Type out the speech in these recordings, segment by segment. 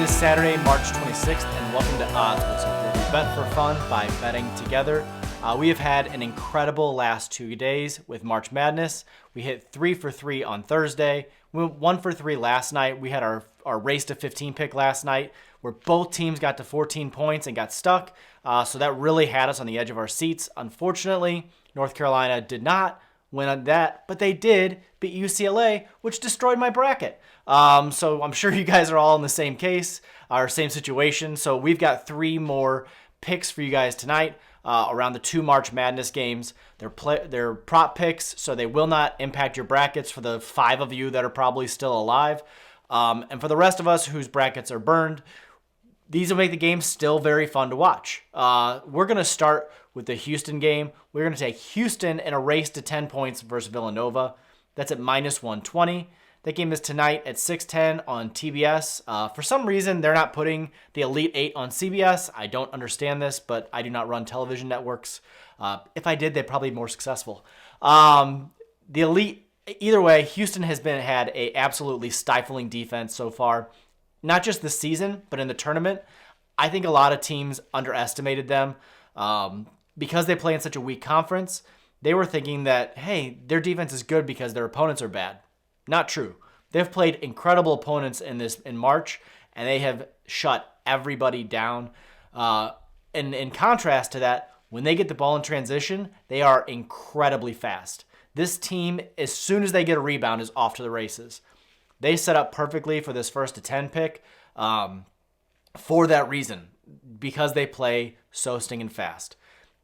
is Saturday, March 26th, and welcome to Odds Wits, where we bet for fun by betting together. We have had an incredible last 2 days with March Madness. We hit 3 for 3 on Thursday. We went 1 for 3 last night. We had our race to 15 pick last night, where both teams got to 14 points and got stuck. So that really had us on the edge of our seats. Unfortunately, North Carolina did not win on that, but they did beat UCLA, which destroyed my bracket. So I'm sure you guys are all in the same case, or same situation. So we've got 3 more picks for you guys tonight around the 2 March Madness games. They're prop picks, so they will not impact your brackets for the 5 of you that are probably still alive. And for the rest of us whose brackets are burned, these will make the game still very fun to watch. We're going to start with the Houston game. We're going to take Houston in a race to 10 points versus Villanova. That's at minus 120. That game is tonight at 6:10 on TBS. For some reason, they're not putting the Elite 8 on CBS. I don't understand this, but I do not run television networks. If I did, they'd probably be more successful. The Elite, either way, Houston has had a absolutely stifling defense so far. Not just this season, but in the tournament. I think a lot of teams underestimated them because they play in such a weak conference. They were thinking that, hey, their defense is good because their opponents are bad. Not true. They've played incredible opponents in March, and they have shut everybody down. And in contrast to that, when they get the ball in transition, they are incredibly fast. This team, as soon as they get a rebound, is off to the races. They set up perfectly for this first to 10 pick for that reason, because they play so stinging fast.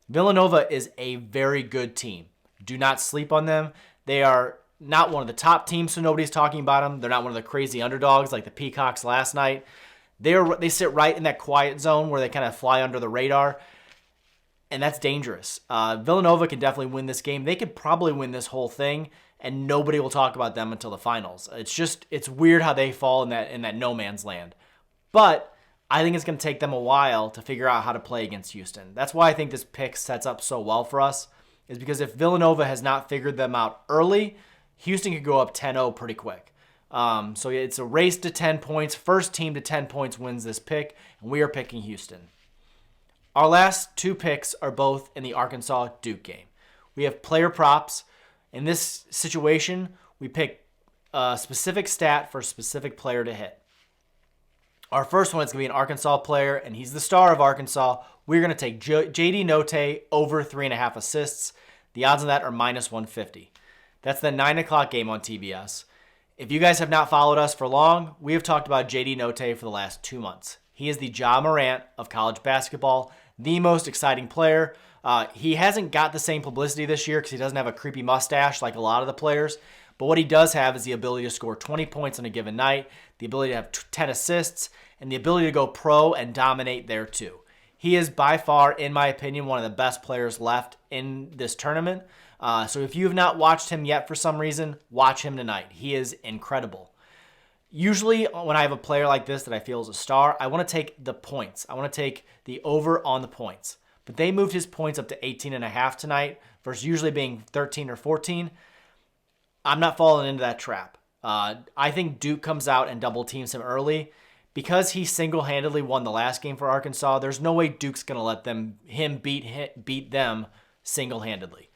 Villanova is a very good team. Do not sleep on them. They are not one of the top teams, so nobody's talking about them. They're not one of the crazy underdogs like the Peacocks last night. They sit right in that quiet zone where they kind of fly under the radar, and that's dangerous. Villanova can definitely win this game. They could probably win this whole thing, and nobody will talk about them until the finals. It's weird how they fall in that no man's land. But I think it's going to take them a while to figure out how to play against Houston. That's why I think this pick sets up so well for us, is because if Villanova has not figured them out early, Houston could go up 10-0 pretty quick. So it's a race to 10 points. First team to 10 points wins this pick, and we are picking Houston. Our last 2 picks are both in the Arkansas-Duke game. We have player props. In this situation, we pick a specific stat for a specific player to hit. Our first one is going to be an Arkansas player, and he's the star of Arkansas. We're going to take J.D. Notae over 3.5 assists. The odds on that are minus 150. That's the 9 o'clock game on TBS. If you guys have not followed us for long, we have talked about J.D. Notae for the last 2 months. He is the Ja Morant of college basketball, the most exciting player. He hasn't got the same publicity this year because he doesn't have a creepy mustache like a lot of the players. But what he does have is the ability to score 20 points on a given night, the ability to have 10 assists, and the ability to go pro and dominate there too. He is by far, in my opinion, one of the best players left in this tournament. So if you have not watched him yet for some reason, watch him tonight. He is incredible. Usually when I have a player like this that I feel is a star, I want to take the points. I want to take the over on the points. But they moved his points up to 18.5 tonight versus usually being 13 or 14. I'm not falling into that trap. I think Duke comes out and double teams him early. Because he single-handedly won the last game for Arkansas, there's no way Duke's going to let him beat them single-handedly.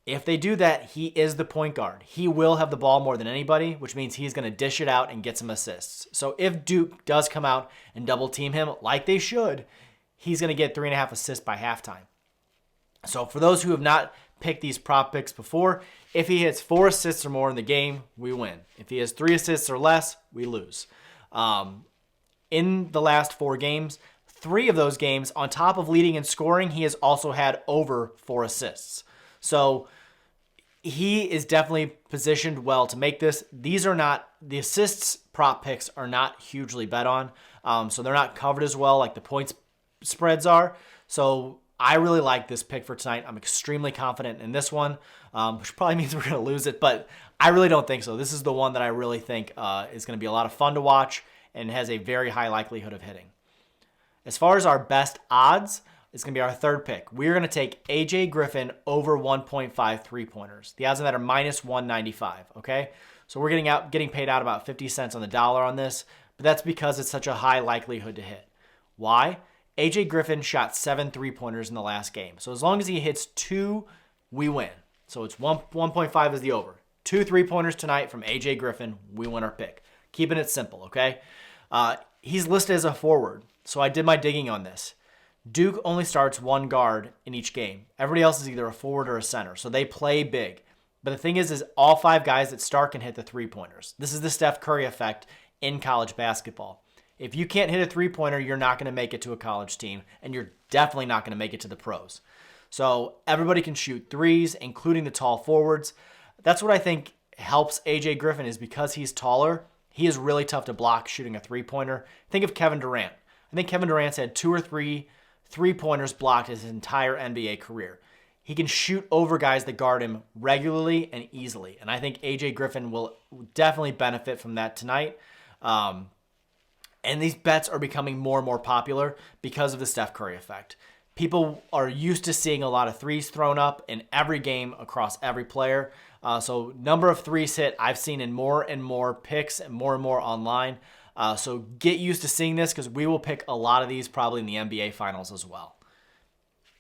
If they do that, he is the point guard. He will have the ball more than anybody, which means he's going to dish it out and get some assists. So if Duke does come out and double team him like they should, he's going to get 3.5 assists by halftime. So for those who have not picked these prop picks before, if he hits 4 assists or more in the game, we win. If he has 3 assists or less, we lose. In the last 4 games, 3 of those games, on top of leading in scoring, he has also had over 4 assists. So he is definitely positioned well to make this. These are not, the assists prop picks are not hugely bet on. So they're not covered as well like the points spreads are. So I really like this pick for tonight. I'm extremely confident in this one, which probably means we're going to lose it, but I really don't think so. This is the one that I really think is going to be a lot of fun to watch and has a very high likelihood of hitting. As far as our best odds, it's going to be our third pick. We're going to take A.J. Griffin over 1.5 three-pointers. The odds on that are minus 195, okay? So we're getting paid out about 50 cents on the dollar on this, but that's because it's such a high likelihood to hit. Why? AJ Griffin shot 7 3-pointers in the last game. So as long as he hits 2, we win. So it's 1.5 is the over. 2 3-pointers tonight from AJ Griffin, we win our pick. Keeping it simple, okay? He's listed as a forward, so I did my digging on this. Duke only starts 1 guard in each game. Everybody else is either a forward or a center, so they play big. But the thing is all 5 guys that start can hit the 3-pointers. This is the Steph Curry effect in college basketball. If you can't hit a 3-pointer, you're not going to make it to a college team, and you're definitely not going to make it to the pros. So everybody can shoot threes, including the tall forwards. That's what I think helps AJ Griffin, is because he's taller, he is really tough to block shooting a 3-pointer. Think of Kevin Durant. I think Kevin Durant's had 2 or 3 3-pointers blocked his entire NBA career. He can shoot over guys that guard him regularly and easily. And I think AJ Griffin will definitely benefit from that tonight. And these bets are becoming more and more popular because of the Steph Curry effect. People are used to seeing a lot of threes thrown up in every game across every player. So number of threes hit, I've seen in more and more picks and more online. So get used to seeing this, because we will pick a lot of these probably in the NBA Finals as well.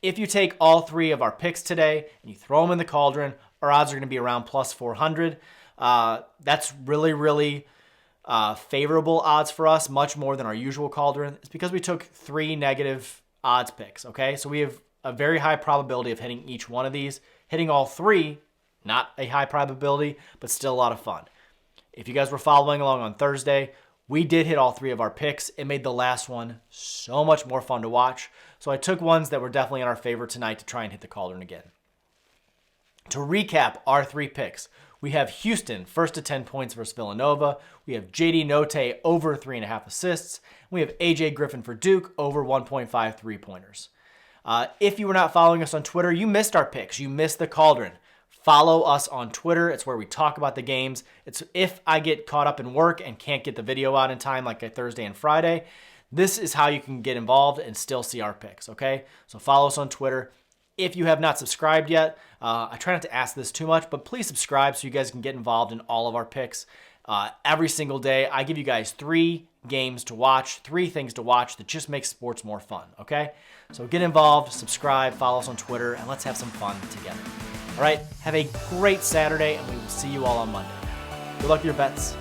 If you take all 3 of our picks today and you throw them in the cauldron, our odds are going to be around plus 400. That's really favorable odds for us, much more than our usual cauldron. It's because we took 3 negative odds picks, okay? So we have a very high probability of hitting each one of these. Hitting all 3, not a high probability, but still a lot of fun. If you guys were following along on Thursday, we did hit all 3 of our picks. It made the last one so much more fun to watch. So I took ones that were definitely in our favor tonight to try and hit the cauldron again. To recap our 3 picks, we have Houston first to 10 points versus Villanova. We have JD Notae over 3.5 assists. We have AJ Griffin for Duke over 1.5 3-pointers. If you were not following us on Twitter, you missed our picks. You missed the cauldron. Follow us on Twitter. It's where we talk about the games. It's if I get caught up in work and can't get the video out in time like a Thursday and Friday, this is how you can get involved and still see our picks, okay? So follow us on Twitter. If you have not subscribed yet, I try not to ask this too much, but please subscribe so you guys can get involved in all of our picks. Every single day, I give you guys 3 games to watch, 3 things to watch that just make sports more fun, okay? So get involved, subscribe, follow us on Twitter, and let's have some fun together. All right, have a great Saturday, and we will see you all on Monday. Good luck with your bets.